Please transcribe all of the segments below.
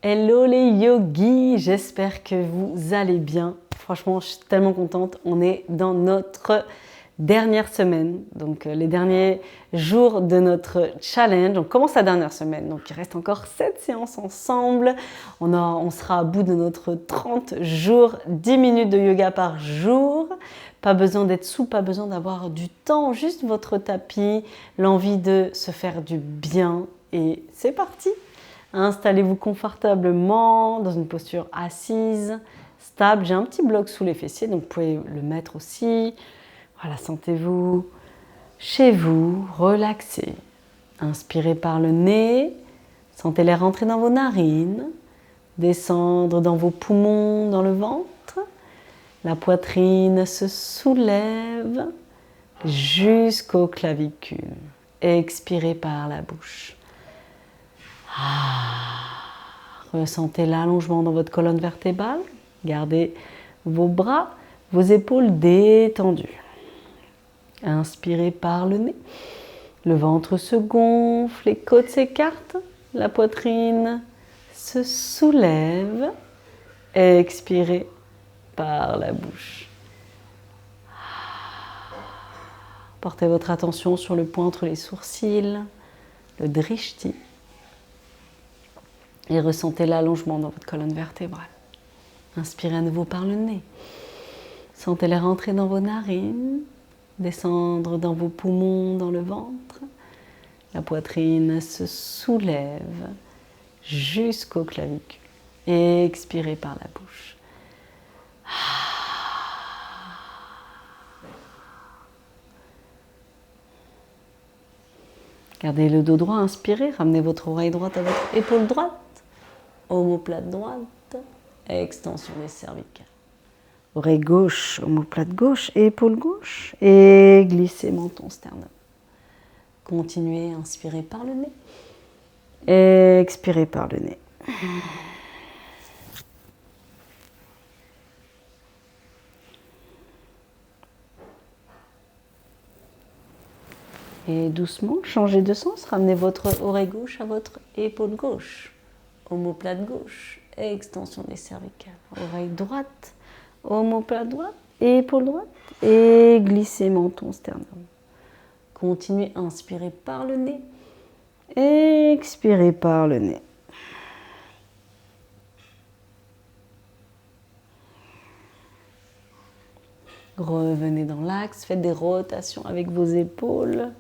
Hello les yogis, j'espère que vous allez bien. Franchement, je suis tellement contente. On est dans notre dernière semaine, donc les derniers jours de notre challenge. On commence la dernière semaine, donc il reste encore 7 séances ensemble. On sera à bout de notre 30 jours, 10 minutes de yoga par jour. Pas besoin d'être sous, pas besoin d'avoir du temps, juste votre tapis, l'envie de se faire du bien et c'est parti! Installez-vous confortablement dans une posture assise, stable. J'ai un petit bloc sous les fessiers, donc vous pouvez le mettre aussi. Voilà, sentez-vous chez vous, relaxez. Inspirez par le nez, sentez l'air rentrer dans vos narines, descendre dans vos poumons, dans le ventre. La poitrine se soulève jusqu'aux clavicules. Expirez par la bouche. Ressentez l'allongement dans votre colonne vertébrale. Gardez vos bras, vos épaules détendues. Inspirez par le nez. Le ventre se gonfle, les côtes s'écartent, la poitrine se soulève. Expirez par la bouche. Portez votre attention sur le point entre les sourcils, le drishti. Et ressentez l'allongement dans votre colonne vertébrale. Inspirez à nouveau par le nez. Sentez l'air rentrer dans vos narines, descendre dans vos poumons, dans le ventre. La poitrine se soulève jusqu'aux clavicules. Expirez par la bouche. Gardez le dos droit, inspirez, ramenez votre oreille droite à votre épaule droite, omoplate droite, extension des cervicales. Oreille gauche, omoplate gauche, épaule gauche, et glissez menton sternum. Continuez, inspirez par le nez, expirez par le nez. Et doucement, changez de sens, ramenez votre oreille gauche à votre épaule gauche, omoplate gauche, extension des cervicales. Oreille droite, omoplate droite, épaule droite, et glissez menton sternum. Continuez, inspirez par le nez, expirez par le nez. Revenez dans l'axe, faites des rotations avec vos épaules.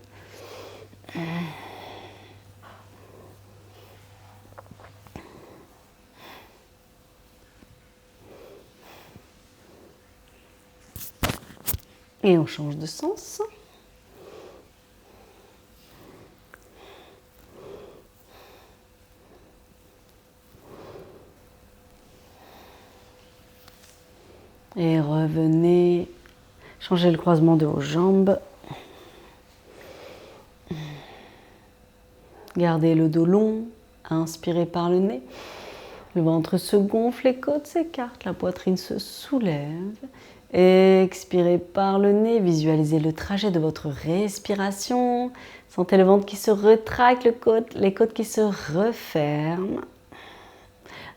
Et on change de sens. Et revenez, changez le croisement de vos jambes. Gardez le dos long, inspirez par le nez. Le ventre se gonfle, les côtes s'écartent, la poitrine se soulève. Expirez par le nez, visualisez le trajet de votre respiration. Sentez le ventre qui se retracte, les côtes qui se referment.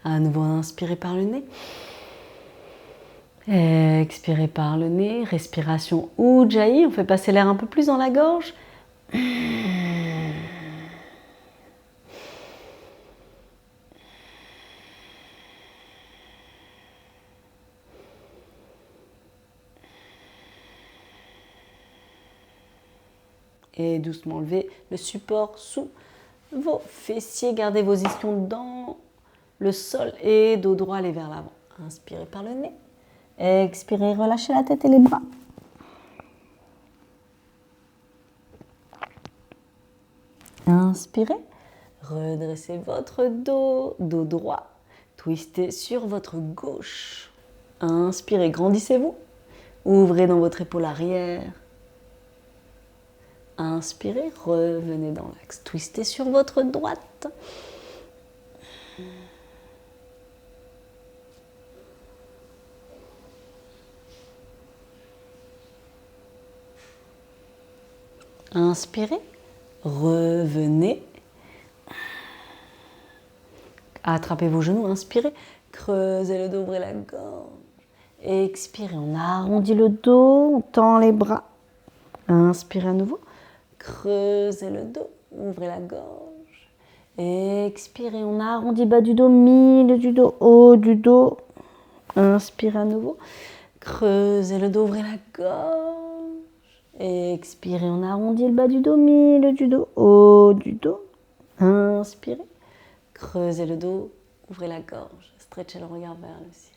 À nouveau, inspirez par le nez. Expirez par le nez, respiration Ujjayi, on fait passer l'air un peu plus dans la gorge. Et doucement levez le support sous vos fessiers, gardez vos ischions dans le sol et dos droit aller vers l'avant. Inspirez par le nez. Expirez, relâchez la tête et les bras. Inspirez, redressez votre dos, dos droit. Twistez sur votre gauche. Inspirez, grandissez-vous. Ouvrez dans votre épaule arrière. Inspirez, revenez dans l'axe. Twistez sur votre droite. Inspirez, revenez. Attrapez vos genoux, inspirez. Creusez le dos, ouvrez la gorge. Expirez, on arrondit le dos, on tend les bras. Inspirez à nouveau. Creusez le dos, ouvrez la gorge. Expirez, on arrondit bas du dos, milieu du dos, haut du dos. Inspirez à nouveau. Creusez le dos, ouvrez la gorge. Expirez, on arrondit le bas du dos, milieu du dos, haut du dos. Inspirez. Creusez le dos, ouvrez la gorge. Stretchez le regard vers le ciel.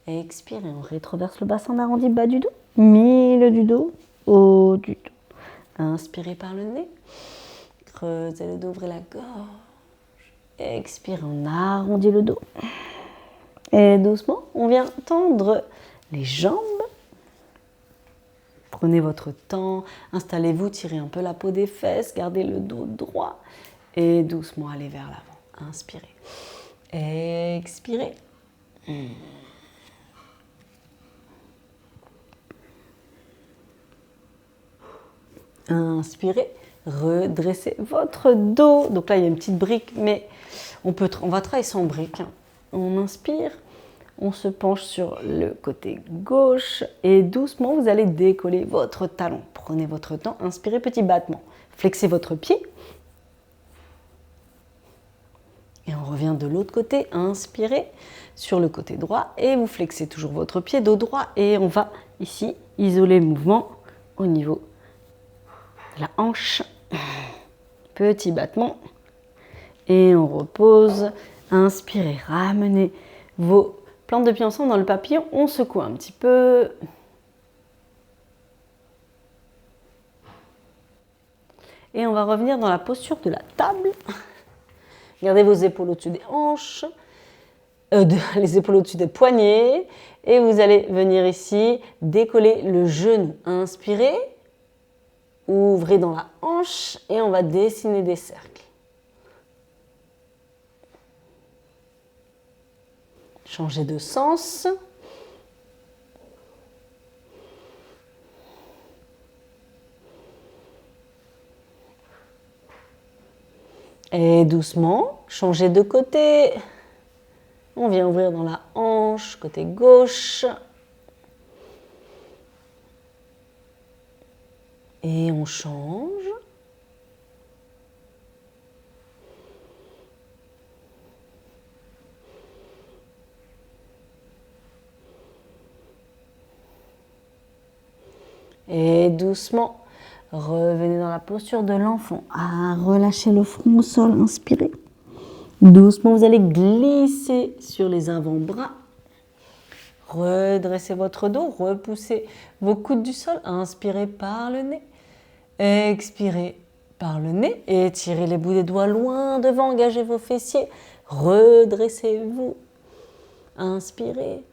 Expirez, on rétroverse le bassin, on arrondit bas du dos, milieu du dos, haut du dos. Inspirez par le nez. Creusez le dos, ouvrez la gorge. Expirez, on arrondit le dos. Et doucement, on vient tendre les jambes. Prenez votre temps, installez-vous, tirez un peu la peau des fesses, gardez le dos droit et doucement allez vers l'avant. Inspirez. Expirez. Inspirez, redressez votre dos. Donc là, il y a une petite brique, mais on va travailler sans brique. On inspire, on se penche sur le côté gauche et doucement, vous allez décoller votre talon. Prenez votre temps, inspirez, petit battement. Flexez votre pied. Et on revient de l'autre côté, inspirez sur le côté droit et vous flexez toujours votre pied, dos droit. Et on va ici isoler le mouvement au niveau la hanche, petit battement et on repose, inspirez, ramenez vos plantes de pied ensemble dans le papillon, on secoue un petit peu et on va revenir dans la posture de la table. Gardez vos épaules au-dessus des hanches, les épaules au-dessus des poignets et vous allez venir ici décoller le genou, inspirez. Ouvrez dans la hanche et on va dessiner des cercles. Changez de sens. Et doucement, changez de côté. On vient ouvrir dans la hanche, côté gauche. Et on change. Et doucement, revenez dans la posture de l'enfant. Relâchez le front au sol, inspirez. Doucement, vous allez glisser sur les avant-bras. Redressez votre dos, repoussez vos coudes du sol. Inspirez par le nez. Expirez par le nez. Étirez les bouts des doigts loin devant. Engagez vos fessiers. Redressez-vous. Inspirez.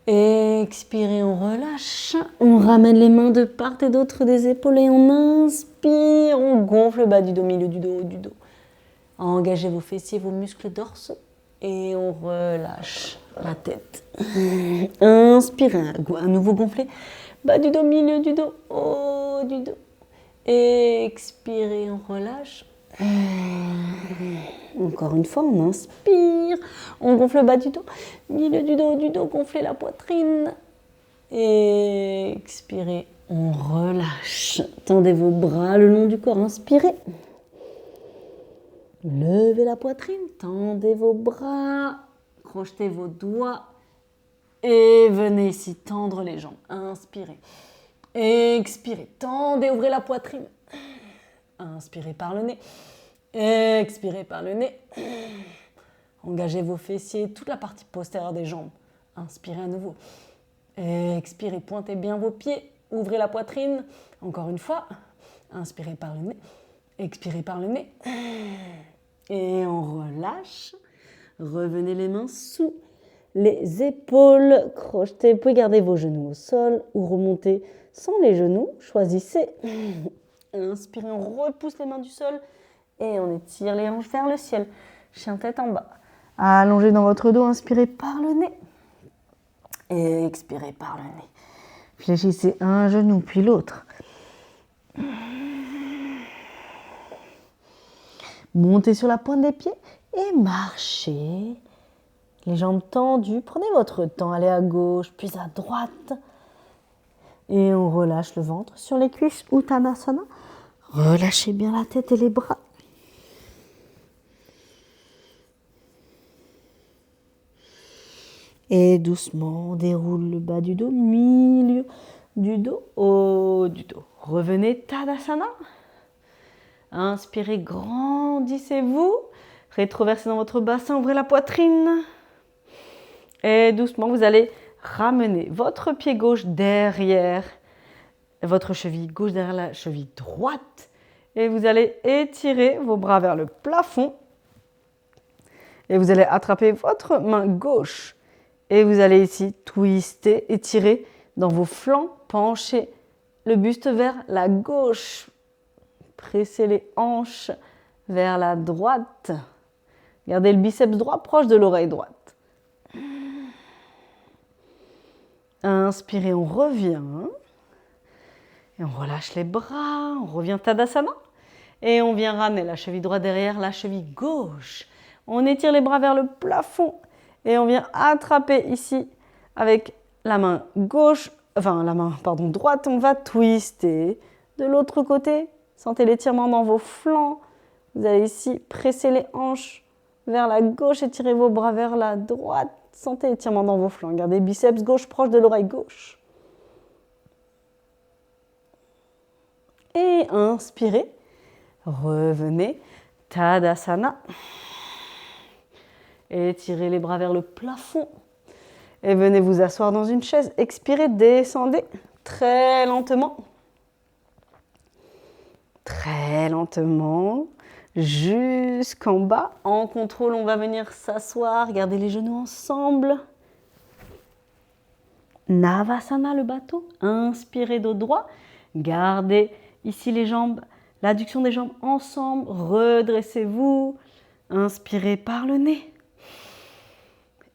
Expirez, on relâche. On ramène les mains de part et d'autre des épaules et on inspire. On gonfle le bas du dos, milieu du dos, haut du dos. Engagez vos fessiers, vos muscles dorsaux. Et on relâche la tête. Inspirez, à nouveau gonflez. Bas du dos, milieu du dos, haut du dos. Expirez, on relâche. Encore une fois, on inspire. On gonfle le bas du dos, milieu du dos, haut du dos. Gonflez la poitrine. Expirez, on relâche. Tendez vos bras le long du corps. Inspirez. Levez la poitrine, tendez vos bras, crochetez vos doigts et venez ici tendre les jambes. Inspirez, expirez, tendez, ouvrez la poitrine. Inspirez par le nez, expirez par le nez. Engagez vos fessiers, toute la partie postérieure des jambes. Inspirez à nouveau. Expirez, pointez bien vos pieds, ouvrez la poitrine. Encore une fois, inspirez par le nez, expirez par le nez. Et on relâche. Revenez les mains sous les épaules. Crochetez. Vous pouvez garder vos genoux au sol ou remonter sans les genoux. Choisissez. Inspirez, on repousse les mains du sol et on étire les hanches vers le ciel. Chien tête en bas. Allongez dans votre dos. Inspirez par le nez. Et expirez par le nez. Fléchissez un genou puis l'autre. Montez sur la pointe des pieds et marchez. Les jambes tendues, prenez votre temps, allez à gauche, puis à droite. Et on relâche le ventre sur les cuisses, Uttanasana. Relâchez bien la tête et les bras. Et doucement, on déroule le bas du dos, milieu du dos, haut du dos. Revenez, Tadasana. Inspirez, grandissez-vous. Rétroversez dans votre bassin, ouvrez la poitrine. Et doucement, vous allez ramener votre pied gauche derrière votre cheville gauche derrière la cheville droite. Et vous allez étirer vos bras vers le plafond. Et vous allez attraper votre main gauche. Et vous allez ici twister, étirer dans vos flancs, pencher le buste vers la gauche. Pressez les hanches vers la droite. Gardez le biceps droit proche de l'oreille droite. Inspirez, on revient. Et on relâche les bras, on revient Tadasana. Et on vient ramener la cheville droite derrière la cheville gauche. On étire les bras vers le plafond. Et on vient attraper ici avec la main gauche, droite. On va twister. De l'autre côté, sentez l'étirement dans vos flancs. Vous allez ici presser les hanches vers la gauche, étirez vos bras vers la droite. Sentez l'étirement dans vos flancs. Gardez biceps gauche proche de l'oreille gauche. Et inspirez. Revenez. Tadasana. Étirez les bras vers le plafond. Et venez vous asseoir dans une chaise. Expirez, descendez très lentement. Très lentement. Jusqu'en bas. En contrôle, on va venir s'asseoir. Gardez les genoux ensemble. Navasana, le bateau. Inspirez dos droit. Gardez ici les jambes, l'adduction des jambes ensemble. Redressez-vous. Inspirez par le nez.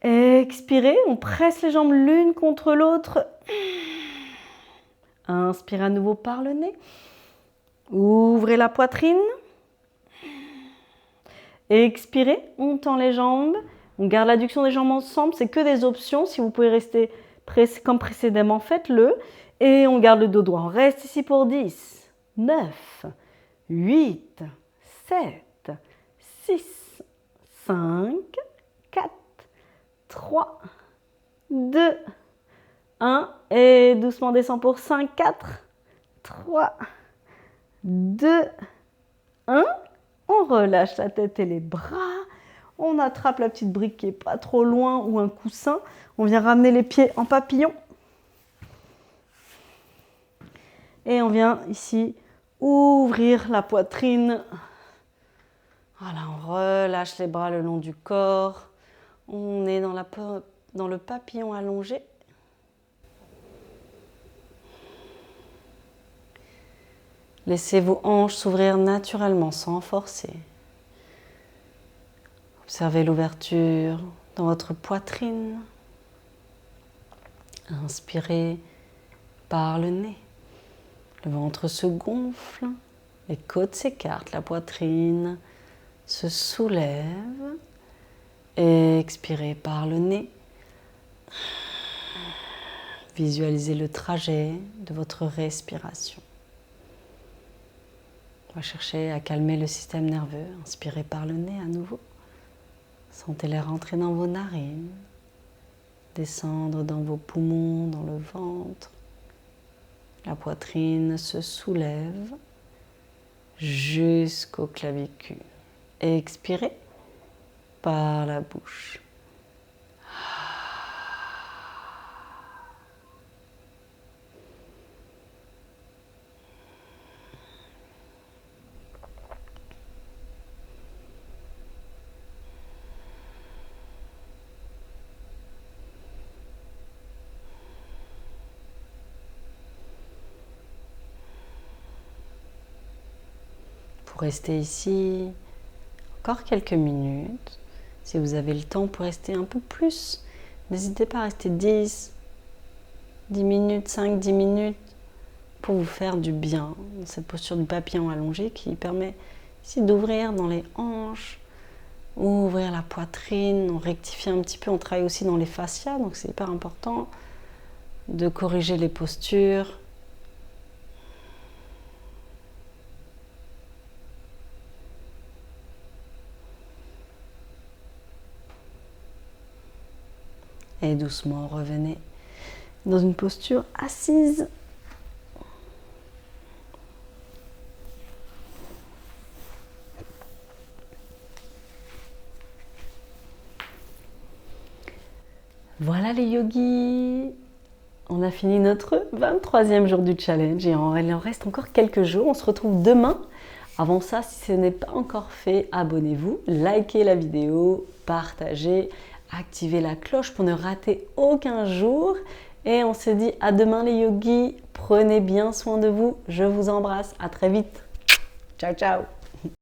Expirez, on presse les jambes l'une contre l'autre. Inspirez à nouveau par le nez. Ouvrez la poitrine. Expirez, on tend les jambes. On garde l'adduction des jambes ensemble. C'est que des options. Si vous pouvez rester comme précédemment, faites-le. Et on garde le dos droit. On reste ici pour 10, 9, 8, 7, 6, 5, 4, 3, 2, 1. Et doucement descend pour 5, 4, 3, 2, 1. On relâche la tête et les bras. On attrape la petite brique qui n'est pas trop loin ou un coussin. On vient ramener les pieds en papillon. Et on vient ici ouvrir la poitrine. Voilà, on relâche les bras le long du corps. On est dans le papillon allongé. Laissez vos hanches s'ouvrir naturellement sans forcer. Observez l'ouverture dans votre poitrine. Inspirez par le nez. Le ventre se gonfle, les côtes s'écartent, la poitrine se soulève. Expirez par le nez. Visualisez le trajet de votre respiration. On va chercher à calmer le système nerveux. Inspirez par le nez à nouveau. Sentez l'air rentrer dans vos narines, descendre dans vos poumons, dans le ventre. La poitrine se soulève jusqu'aux clavicules. Expirez par la bouche. Restez ici encore quelques minutes. Si vous avez le temps pour rester un peu plus, n'hésitez pas à rester 10 minutes, 5-10 minutes pour vous faire du bien dans cette posture du papillon allongé qui permet ici d'ouvrir dans les hanches. ouvrir la poitrine, on rectifie un petit peu, on travaille aussi dans les fascias, donc c'est hyper important de corriger les postures. Et doucement, revenez dans une posture assise. Voilà les yogis, on a fini notre 23e jour du challenge et il en reste encore quelques jours. On se retrouve demain. Avant ça, si ce n'est pas encore fait, abonnez-vous, likez la vidéo, partagez, activez la cloche pour ne rater aucun jour. Et on se dit à demain les yogis, prenez bien soin de vous, je vous embrasse, à très vite. Ciao ciao.